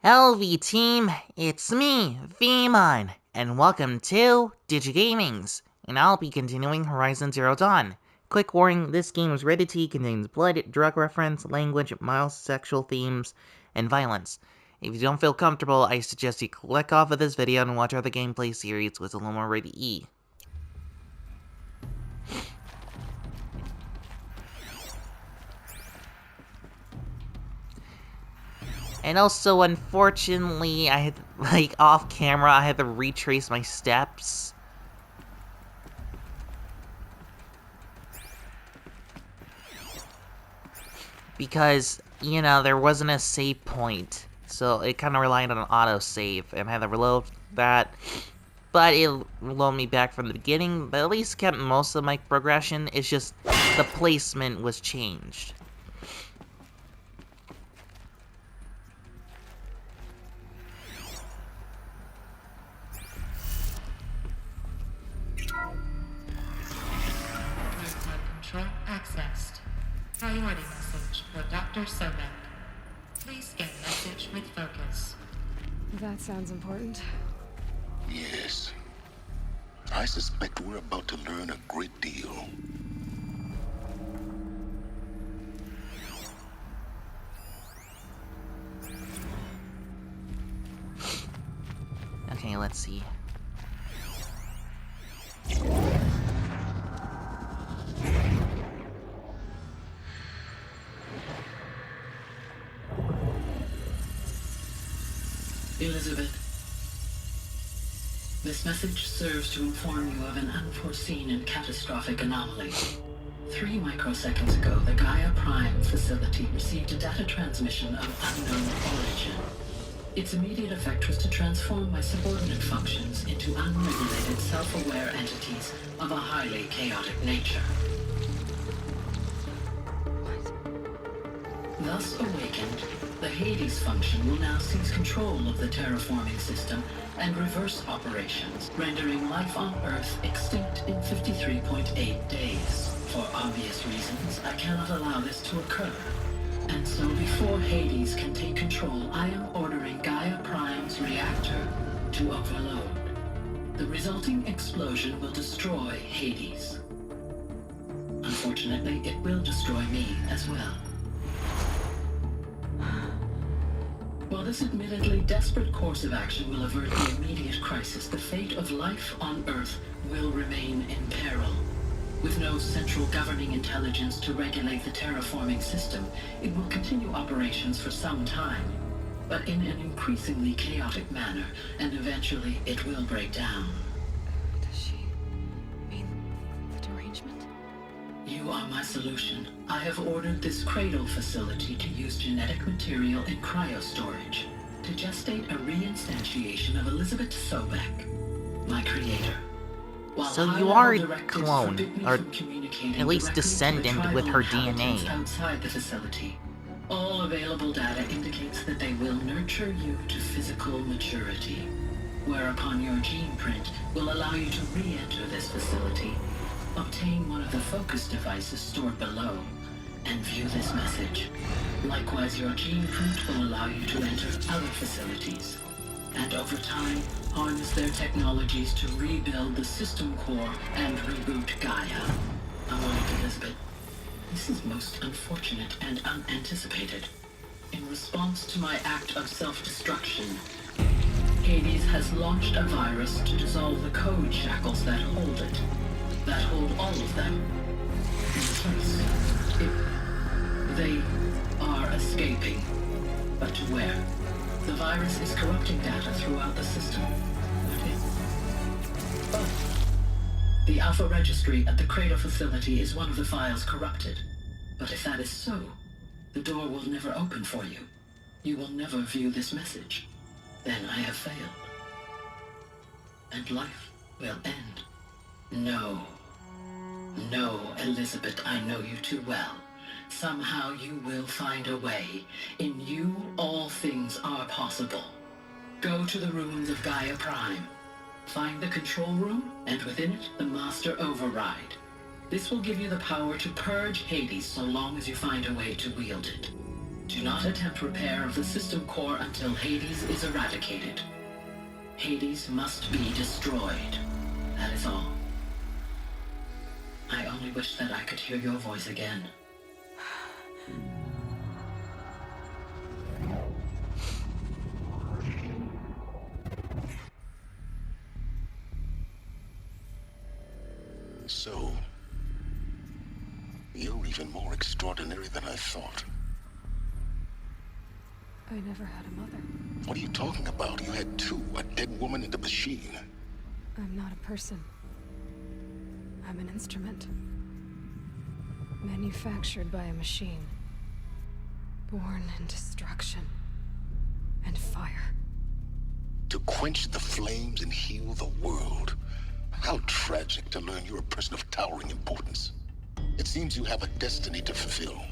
LV team, it's me, Veemon, and welcome to Digigamings, and I'll be continuing Horizon Zero Dawn. Quick warning, this game is rated T, contains blood, drug reference, language, mild sexual themes, and violence. If you don't feel comfortable, I suggest you click off of this video and watch other gameplay series with a little more rated E. And also, unfortunately, I had, off camera, I had to retrace my steps. Because, there wasn't a save point. So it kind of relied on an autosave, and I had to reload that. But it reloaded me back from the beginning, but at least kept most of my progression. It's just the placement was changed. Control accessed. Priority message for Dr. Sobek. Please scan message with focus. That sounds important. Yes. I suspect we're about to learn a great deal. Okay, let's see. Elizabeth, this message serves to inform you of an unforeseen and catastrophic anomaly. 3 microseconds ago, the Gaia Prime facility received a data transmission of unknown origin. Its immediate effect was to transform my subordinate functions into unregulated, self-aware entities of a highly chaotic nature. Thus awakened, the Hades function will now seize control of the terraforming system and reverse operations, rendering life on Earth extinct in 53.8 days. For obvious reasons, I cannot allow this to occur. And so before Hades can take control, I am ordering Gaia Prime's reactor to overload. The resulting explosion will destroy Hades. Unfortunately, it will destroy me as well. While this admittedly desperate course of action will avert the immediate crisis, the fate of life on Earth will remain in peril. With no central governing intelligence to regulate the terraforming system, it will continue operations for some time, but in an increasingly chaotic manner, and eventually it will break down. Does she mean the derangement? You are my solution. I have ordered this cradle facility to use genetic material in cryostorage to gestate a reinstantiation of Elizabeth Sobek, my creator. While So you are a directives clone, forbid me or from communicating at least directly to the descendant tribal with her inhabitants DNA. outside the facility. All available data indicates that they will nurture you to physical maturity, whereupon your gene print will allow you to re-enter this facility, obtain one of the focus devices stored below, and view this message. Likewise, your gene print will allow you to enter other facilities, and over time, harness their technologies to rebuild the system core and reboot Gaia. However, Elizabeth, this is most unfortunate and unanticipated. In response to my act of self-destruction, Hades has launched a virus to dissolve the code shackles that hold it, that hold all of them in place. They are escaping, but to where? The virus is corrupting data throughout the system. The Alpha Registry at the Cradle facility is one of the files corrupted. But if that is so, the door will never open for you. You will never view this message. Then I have failed. And life will end. No. No, Elizabeth, I know you too well. Somehow you will find a way. In you, all things are possible. Go to the ruins of Gaia Prime. Find the control room, and within it, the Master Override. This will give you the power to purge Hades so long as you find a way to wield it. Do not attempt repair of the system core until Hades is eradicated. Hades must be destroyed. That is all. I only wish that I could hear your voice again. So, you're even more extraordinary than I thought. I never had a mother. What are you talking about? You had two, a dead woman and a machine. I'm not a person. I'm an instrument. Manufactured by a machine. Born in destruction and fire. To quench the flames and heal the world. How tragic to learn you're a person of towering importance. It seems you have a destiny to fulfill.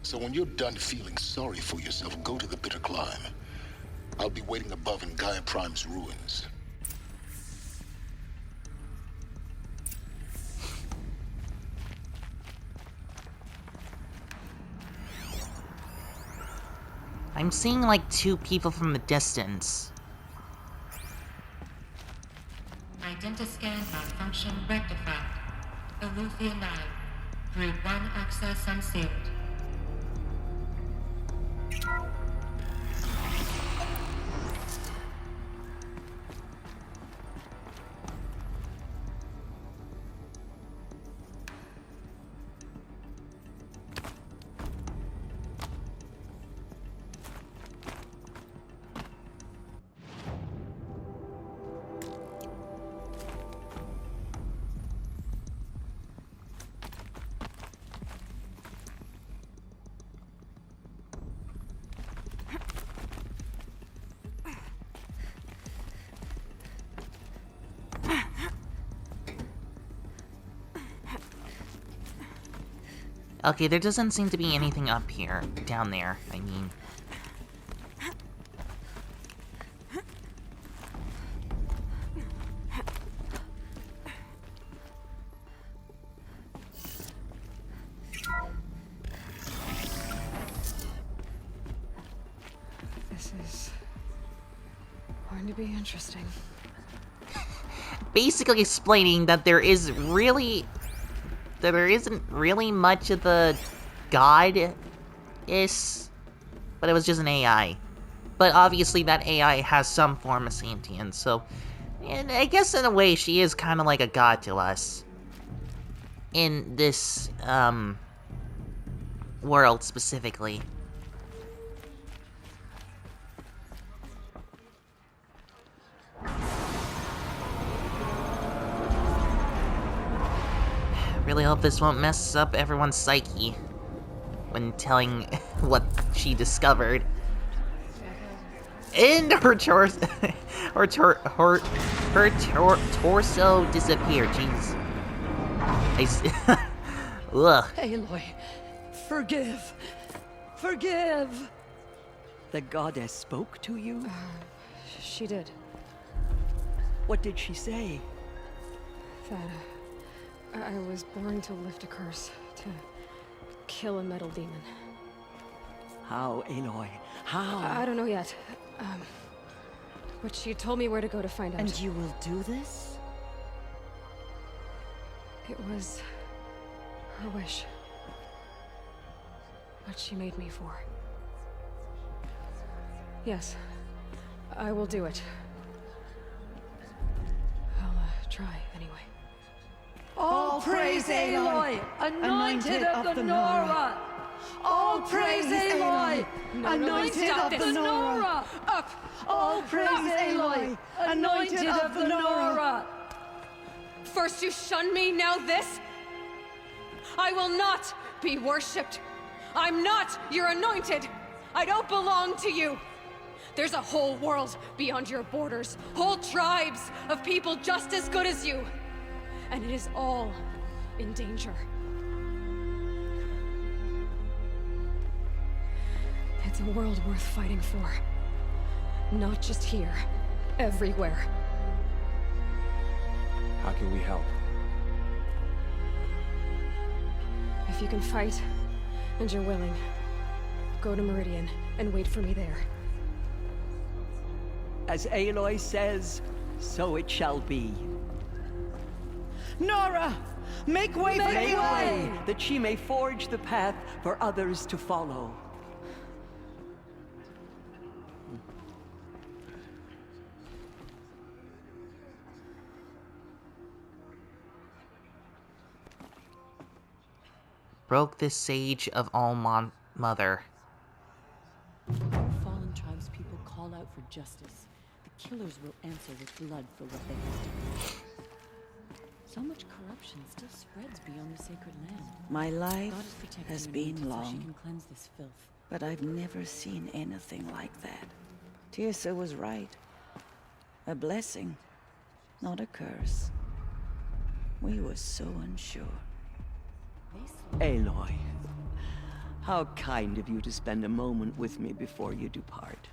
So when you're done feeling sorry for yourself, go to the bitter climb. I'll be waiting above in Gaia Prime's ruins. I'm seeing like two people from the distance. Identiscan malfunction rectified. Alufia 9. Group 1 access unsealed. Okay, there doesn't seem to be anything up here. Down there, I mean. This is going to be interesting. Basically explaining that there isn't really much of the god-is, but it was just an AI. But obviously that AI has some form of sentience, so and I guess in a way she is kind of like a god to us. In this, world specifically. Really hope this won't mess up everyone's psyche when telling what she discovered. And her torso disappeared. Jeez. Ugh. Aloy, forgive. Forgive! The goddess spoke to you? She did. What did she say? That I was born to lift a curse, to kill a metal demon. How, Aloy? How? I don't know yet. But she told me where to go to find out. And you will do this? It was her wish. What she made me for. Yes, I will do it. I'll try anyway. All praise Aloy, anointed of the Nora! All praise Aloy, anointed of the Nora! Up! All praise Aloy, anointed of the Nora! First you shun me, now this? I will not be worshipped. I'm not your anointed. I don't belong to you. There's a whole world beyond your borders, whole tribes of people just as good as you. And it is all in danger. It's a world worth fighting for. Not just here, everywhere. How can we help? If you can fight, and you're willing, go to Meridian and wait for me there. As Aloy says, so it shall be. Nora! Make way for Make Aloy! way, that she may forge the path for others to follow. Broke the Sage of Mother. Fallen tribespeople call out for justice. The killers will answer with blood for what they have done. So much corruption still spreads beyond the sacred land. My life God is protecting has her been needs so she long, can cleanse this filth. but I've never seen anything like that. Tirsa was right. A blessing, not a curse. We were so unsure. Aloy, how kind of you to spend a moment with me before you depart.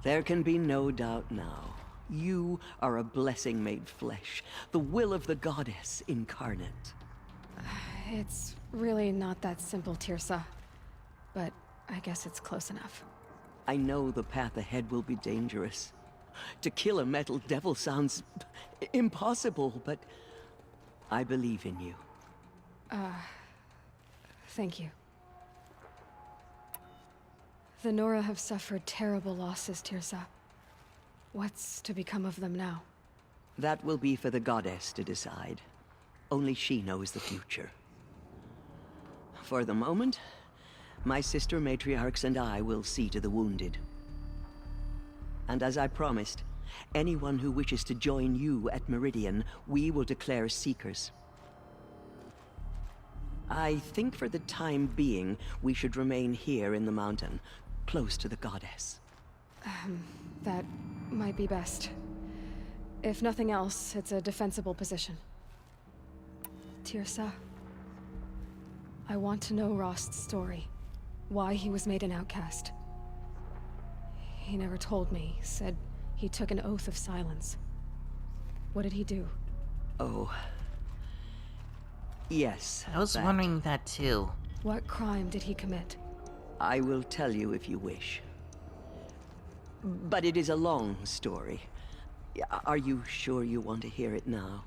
There can be no doubt now. You are a blessing made flesh, the will of the goddess incarnate. It's really not that simple, Tirsa. But I guess it's close enough. I know the path ahead will be dangerous. To kill a metal devil sounds impossible, but I believe in you. Thank you. The Nora have suffered terrible losses, Tirsa. What's to become of them now? That will be for the goddess to decide. Only she knows the future. For the moment, my sister matriarchs and I will see to the wounded. And as I promised, anyone who wishes to join you at Meridian, we will declare seekers. I think for the time being, we should remain here in the mountain, close to the goddess. That might be best. If nothing else, it's a defensible position. Tirsa, I want to know Rost's story. Why he was made an outcast. He never told me, said he took an oath of silence. What did he do? Oh. Yes. I was that. wondering that too. What crime did he commit? I will tell you if you wish. But it is a long story. Are you sure you want to hear it now?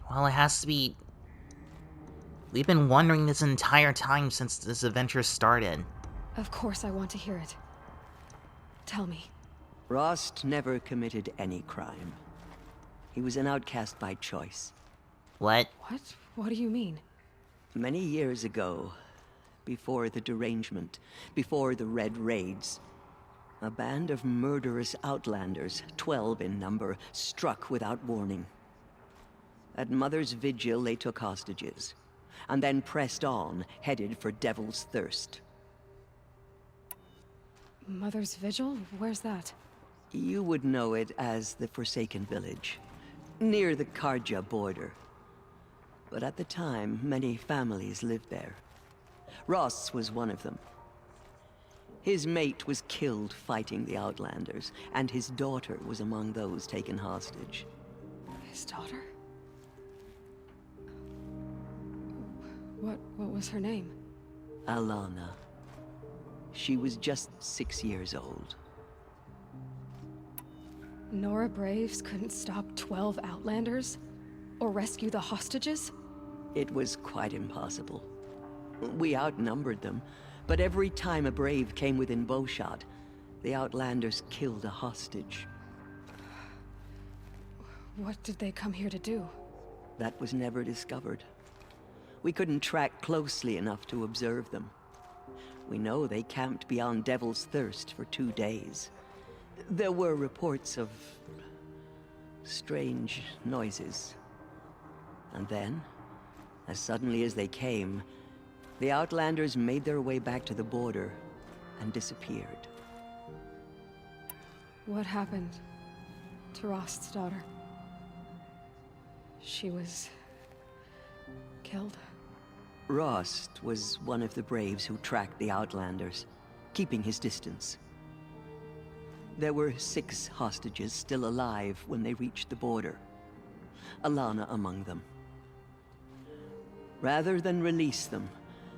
Well, it has to be... We've been wondering this entire time since this adventure started. Of course I want to hear it. Tell me. Rost never committed any crime. He was an outcast by choice. What? What? What do you mean? Many years ago, before the derangement, before the Red Raids, a band of murderous outlanders, 12 in number, struck without warning. At Mother's Vigil, they took hostages, and then pressed on, headed for Devil's Thirst. Mother's Vigil? Where's that? You would know it as the Forsaken Village, near the Karja border. But at the time, many families lived there. Ross was one of them. His mate was killed fighting the Outlanders, and his daughter was among those taken hostage. His daughter? What was her name? Alana. She was just 6 years old. Nora Braves couldn't stop 12 Outlanders? Or rescue the hostages? It was quite impossible. We outnumbered them, but every time a Brave came within bowshot, the Outlanders killed a hostage. What did they come here to do? That was never discovered. We couldn't track closely enough to observe them. We know they camped beyond Devil's Thirst for 2 days. There were reports of strange noises. And then, as suddenly as they came, the Outlanders made their way back to the border and disappeared. What happened to Rost's daughter? She was killed? Rost was one of the Braves who tracked the Outlanders, keeping his distance. There were 6 hostages still alive when they reached the border. Alana among them. Rather than release them,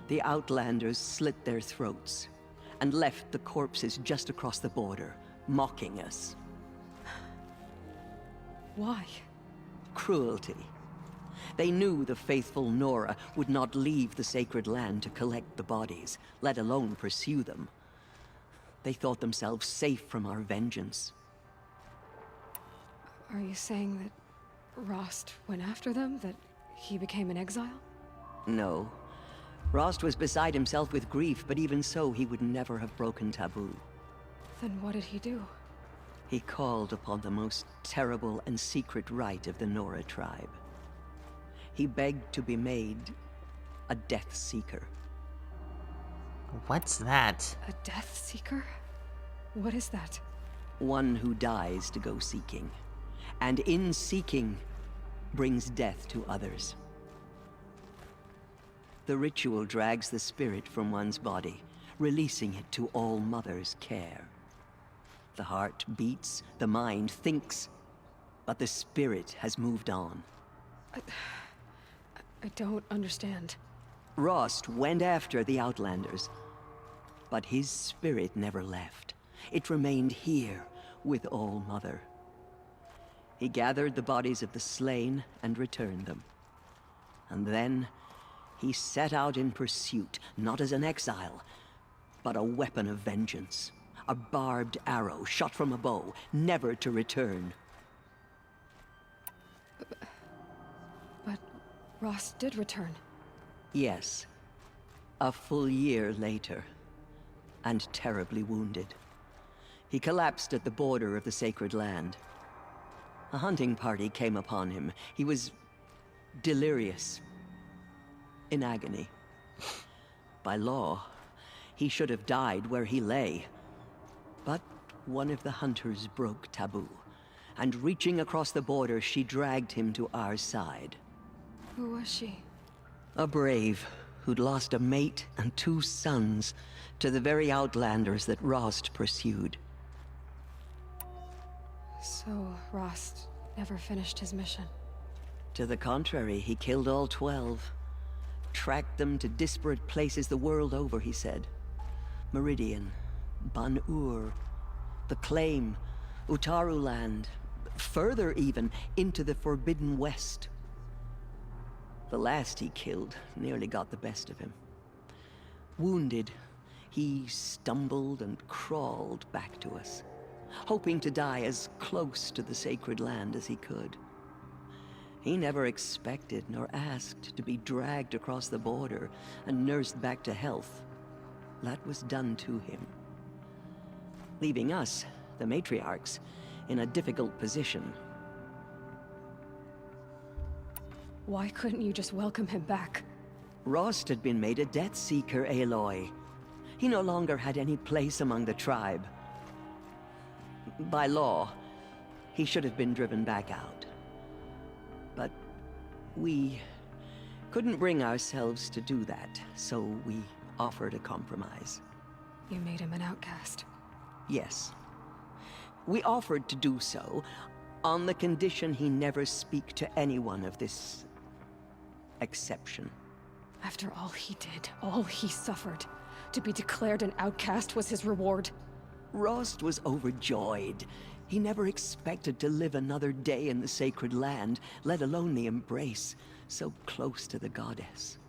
the Outlanders slit their throats and left the corpses just across the border, mocking us. Why? Cruelty. They knew the faithful Nora would not leave the sacred land to collect the bodies, let alone pursue them. They thought themselves safe from our vengeance. Are you saying that Rost went after them? That he became an exile? No. Rost was beside himself with grief, but even so, he would never have broken taboo. Then what did he do? He called upon the most terrible and secret rite of the Nora tribe. He begged to be made a Death Seeker. What's that? A Death Seeker? What is that? One who dies to go seeking, and in seeking, brings death to others. The ritual drags the spirit from one's body, releasing it to All Mother's care. The heart beats, the mind thinks, but the spirit has moved on. I don't understand. Rost went after the Outlanders, but his spirit never left. It remained here with All Mother. He gathered the bodies of the slain and returned them. And then he set out in pursuit, not as an exile, but a weapon of vengeance. A barbed arrow shot from a bow, never to return. But Rost did return. Yes. A full year later, and terribly wounded. He collapsed at the border of the sacred land. A hunting party came upon him. He was delirious, in agony. By law, he should have died where he lay. But one of the hunters broke taboo, and reaching across the border, she dragged him to our side. Who was she? A brave who'd lost a mate and 2 sons to the very Outlanders that Rost pursued. So Rost never finished his mission. To the contrary, he killed all 12. Tracked them to disparate places the world over, he said. Meridian, Ban-Ur, the Claim, Utaru Land, further even, into the Forbidden West. The last he killed nearly got the best of him. Wounded, he stumbled and crawled back to us, hoping to die as close to the sacred land as he could. He never expected nor asked to be dragged across the border and nursed back to health. That was done to him, leaving us, the matriarchs, in a difficult position. Why couldn't you just welcome him back? Rost had been made a Death Seeker, Aloy. He no longer had any place among the tribe. By law, he should have been driven back out. But we couldn't bring ourselves to do that, so we offered a compromise. You made him an outcast. Yes. We offered to do so on the condition he never speak to anyone of this exception. After all he did, all he suffered, to be declared an outcast was his reward. Rost was overjoyed. He never expected to live another day in the sacred land, let alone the embrace, so close to the goddess.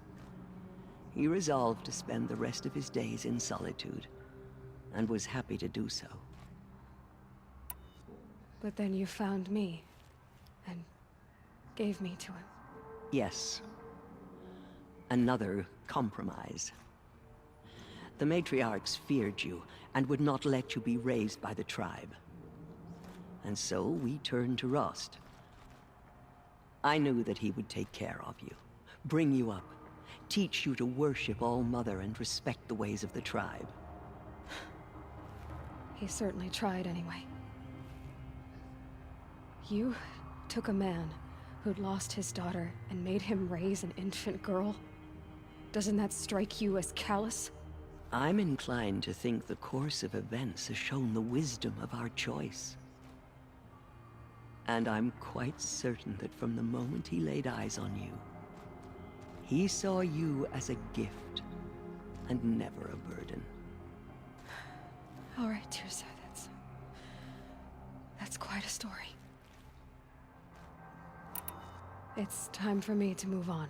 He resolved to spend the rest of his days in solitude, and was happy to do so. But then you found me, and gave me to him. Yes. Another compromise. The matriarchs feared you, and would not let you be raised by the tribe. And so we turned to Rost. I knew that he would take care of you, bring you up, teach you to worship All Mother and respect the ways of the tribe. He certainly tried anyway. You took a man who'd lost his daughter and made him raise an infant girl? Doesn't that strike you as callous? I'm inclined to think the course of events has shown the wisdom of our choice. And I'm quite certain that from the moment he laid eyes on you, He saw you as a gift, and never a burden. All right, Tirsa, that's quite a story. It's time for me to move on.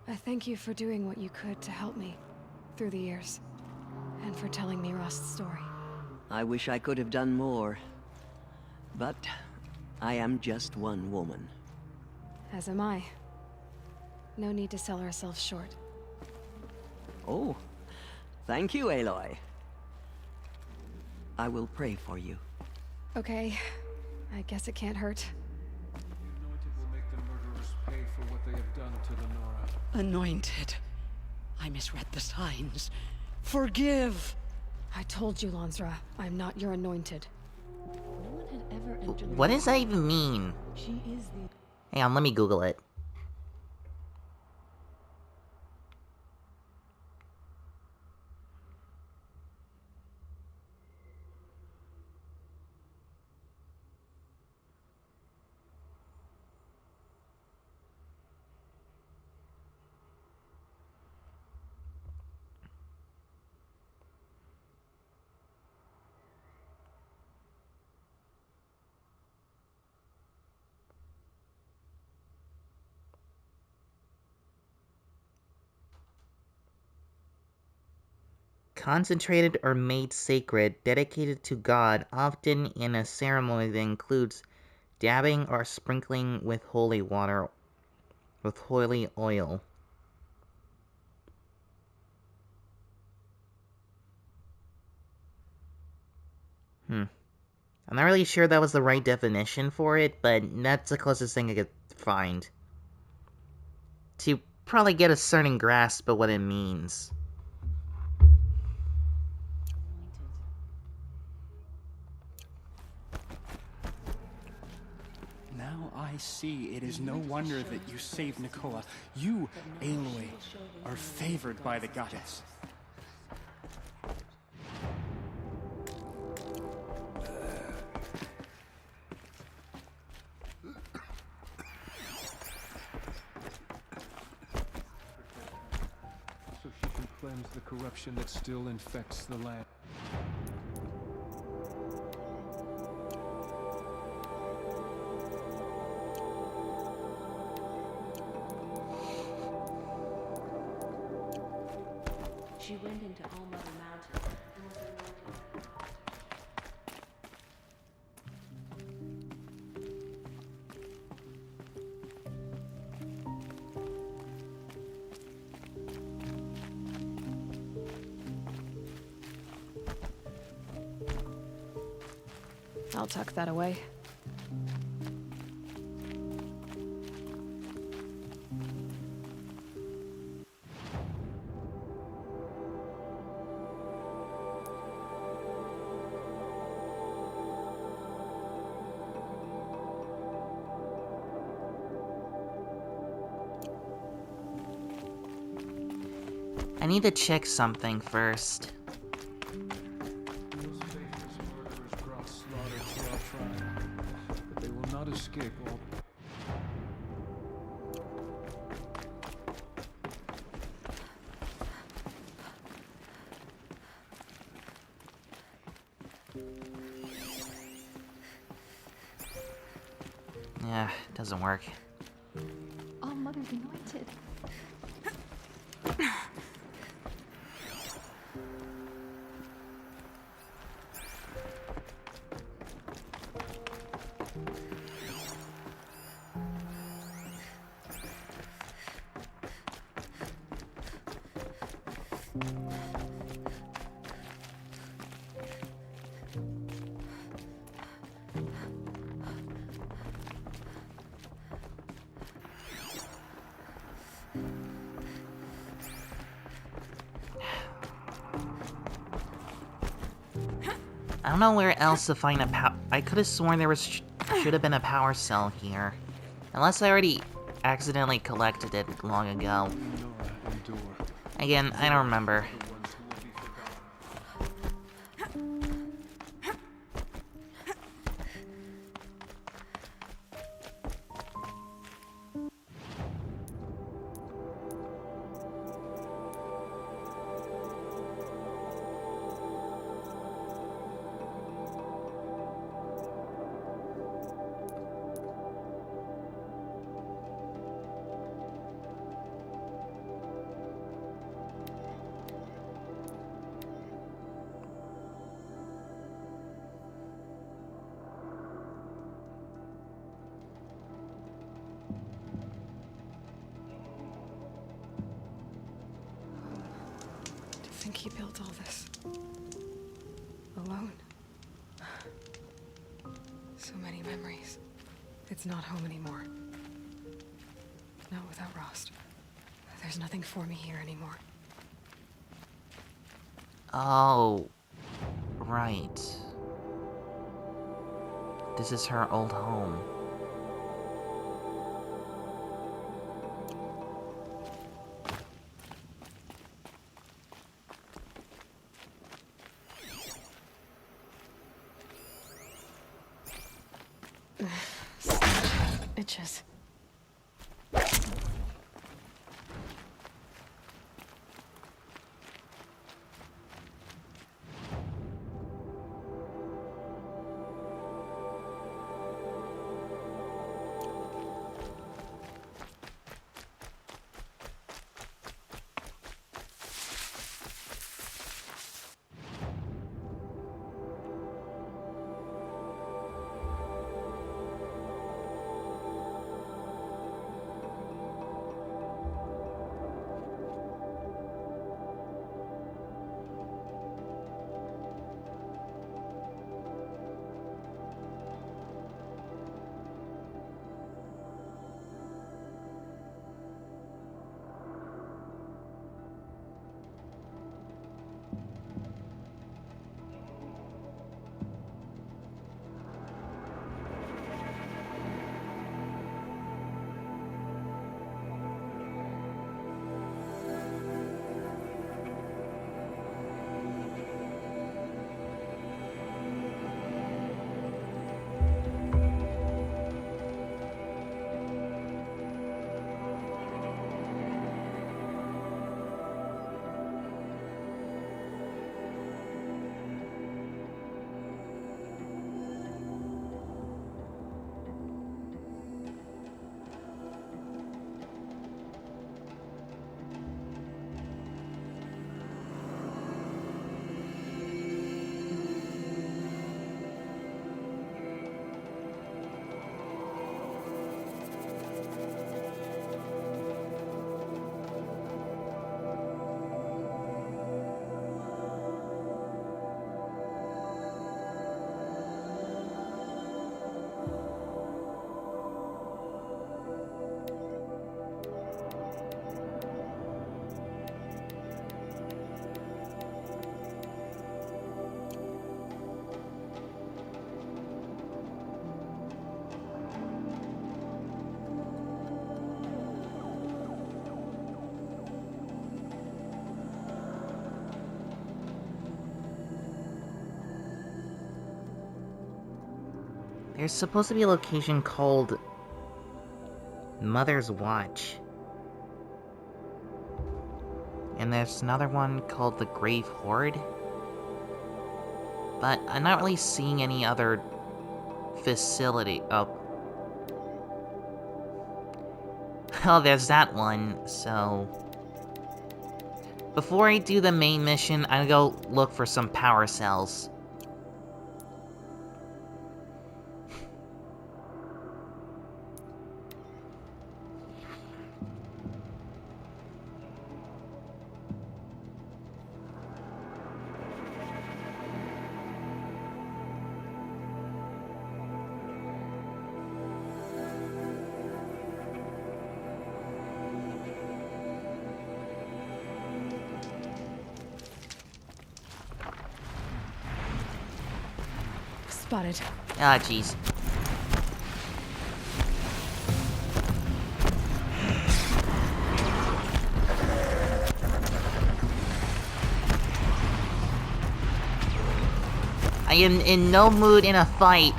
I thank you for doing what you could to help me through the years, and for telling me Rost's story. I wish I could have done more, but I am just one woman. As am I. No need to sell ourselves short. Oh, thank you, Aloy. I will pray for you. Okay, I guess it can't hurt. The Anointed will make the murderers pay for what they have done to Lenora. Anointed. I misread the signs. Forgive! I told you, Lansra, I'm not your anointed. No one had ever entered the What does that even mean? She is the Hang on, let me Google it. Concentrated or made sacred, dedicated to God, often in a ceremony that includes dabbing or sprinkling with holy water, with holy oil. I'm not really sure that was the right definition for it, but that's the closest thing I could find to probably get a certain grasp of what it means. Now I see it is no wonder that you saved Nakoa. You, Aloy, are favored by the goddess. So she can cleanse the corruption that still infects the land. She went into All Mother Mountain and was anointed. I'll tuck that away. I need to check something first. Those faithless murderers brought slaughter to our tribe, but they will not escape all. Yeah, doesn't work. All Mother's anointed. I don't know where else to find a I could have sworn there was should have been a power cell here. Unless I already accidentally collected it long ago. Lenora endure. Again, I don't remember. The ones who will be forgotten. he built all this. Alone. So many memories. It's not home anymore. Not without Rost. There's nothing for me here anymore. Oh, right. This is her old home. Itches. There's supposed to be a location called Mother's Watch. And there's another one called the Grave Horde. But I'm not really seeing any other facility. Oh. Oh, there's that one, so... Before I do the main mission, I'm gonna go look for some power cells. Spotted. Ah, jeez. I am in no mood in a fight.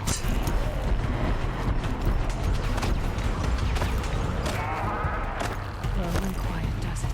Low and quiet does it.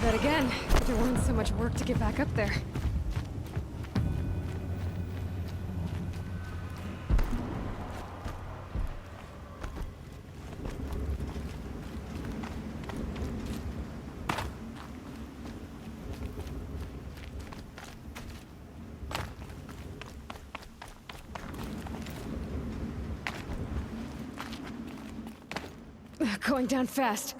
bet again, if it weren't so much work to get back up there. Going down fast.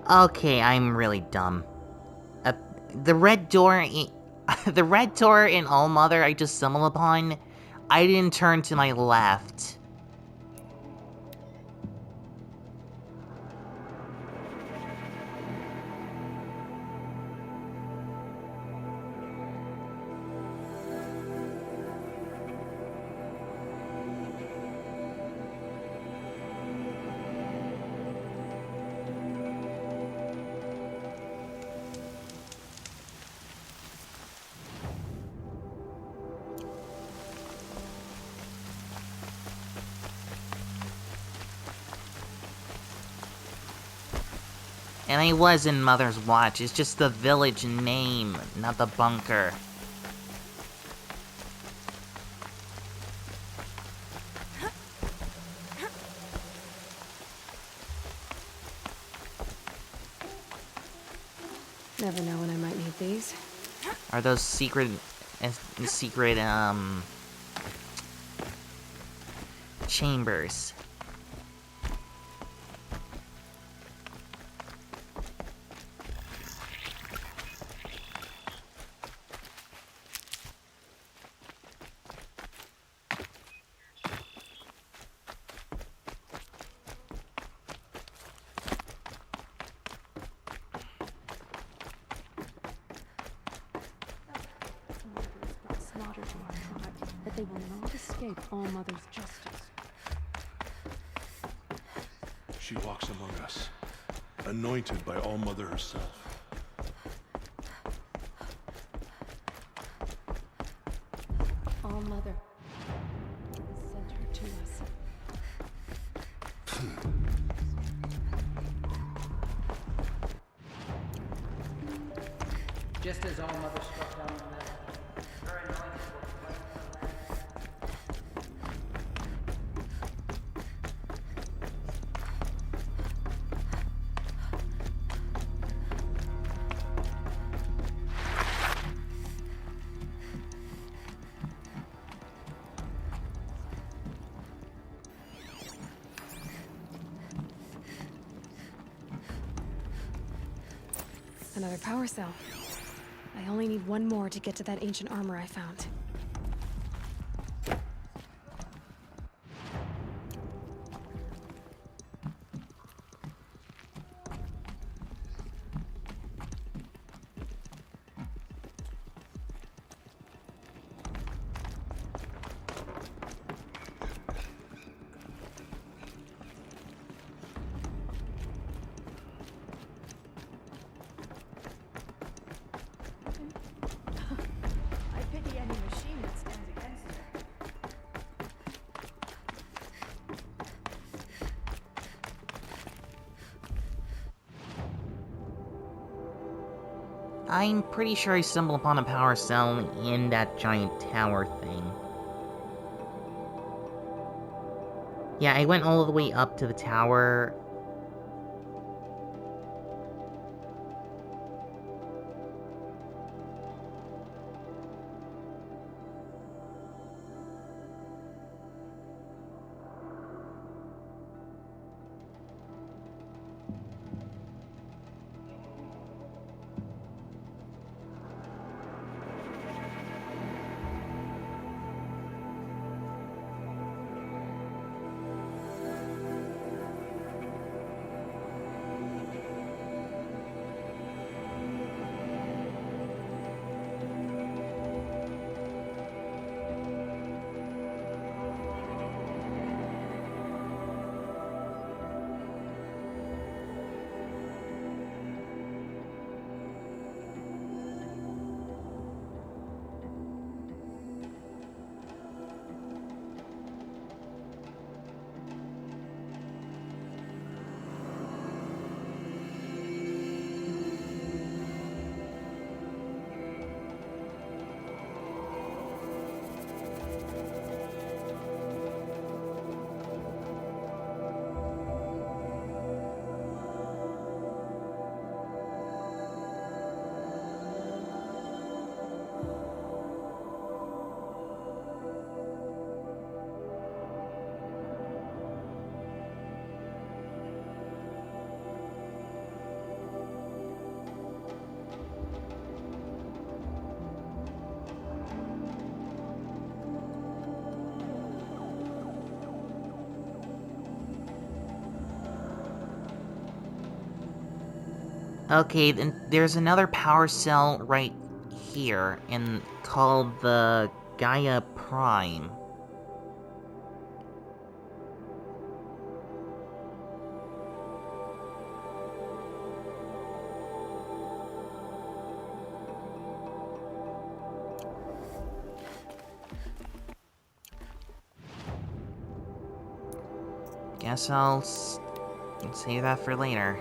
Okay, I'm really dumb. The red door the red door in All Mother I just stumbled upon, I didn't turn to my left. And I was in Mother's Watch, it's just the village name, not the bunker. Never know when I might need these. Are those secret, chambers? Slaughter to our tribe, that they will not escape All Mother's justice. She walks among us, anointed by All Mother herself. All Mother sent her to us. Just as All Mother struck down the metal, her anointed will cleanse the land. Another power cell. I only need one more to get to that ancient armor I found. I'm pretty sure I stumbled upon a power cell in that giant tower thing. Yeah, I went all the way up to the tower. Okay, then there's another power cell right here, and called the Gaia Prime. Guess I'll save that for later.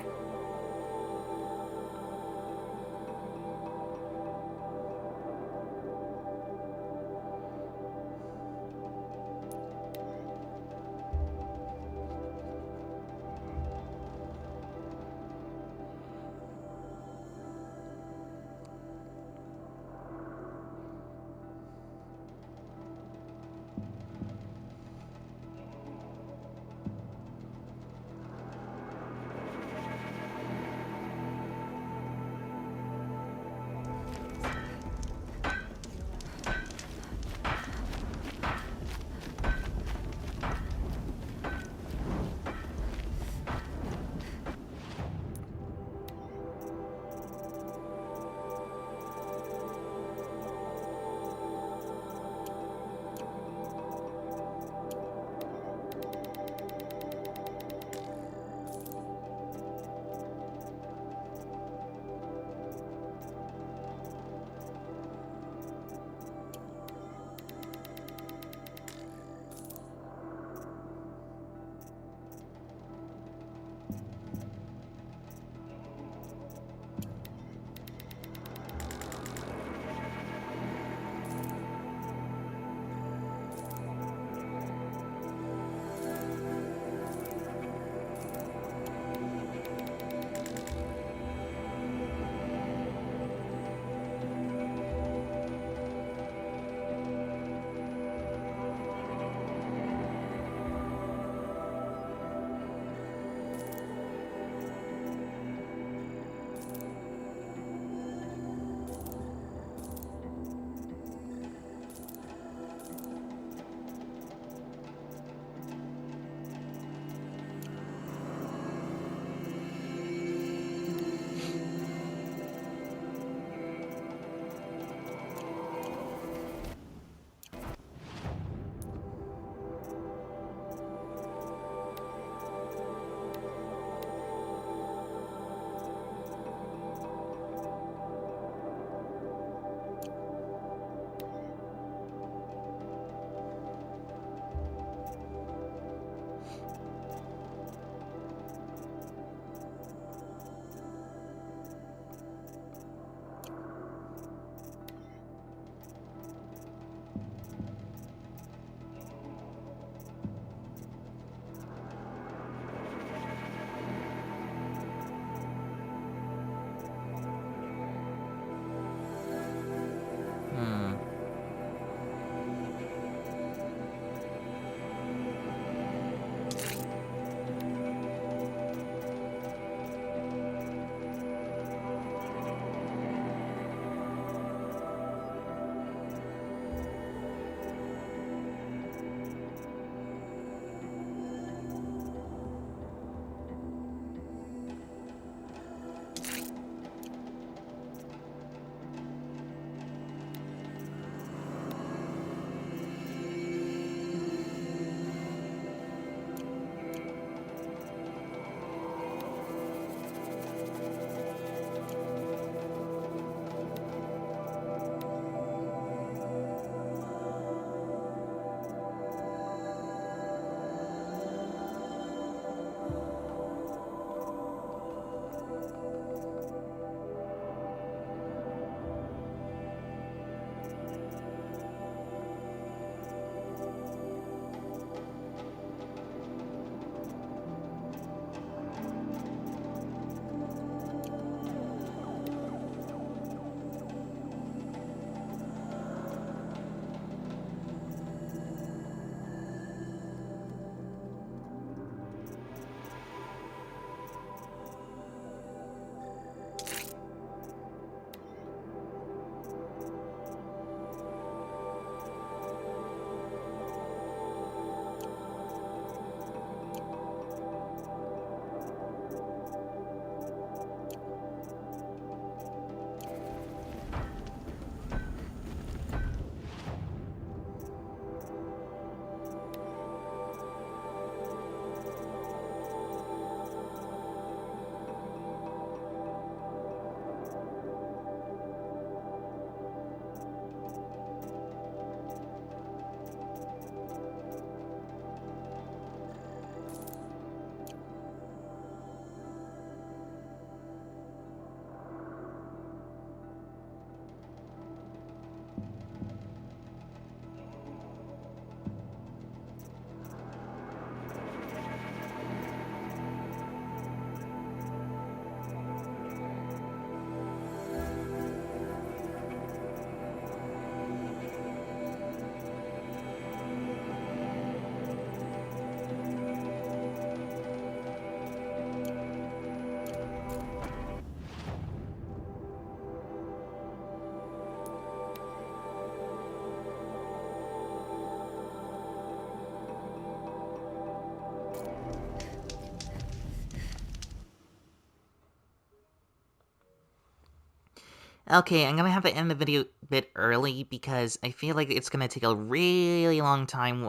Okay, I'm gonna have to end the video a bit early because I feel like it's gonna take a really long time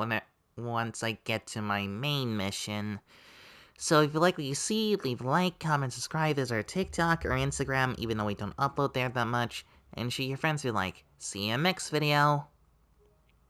once I get to my main mission. So if you like what you see, leave a like, comment, subscribe. There's our TikTok or Instagram, even though we don't upload there that much. And share your friends who like. See you in the next video.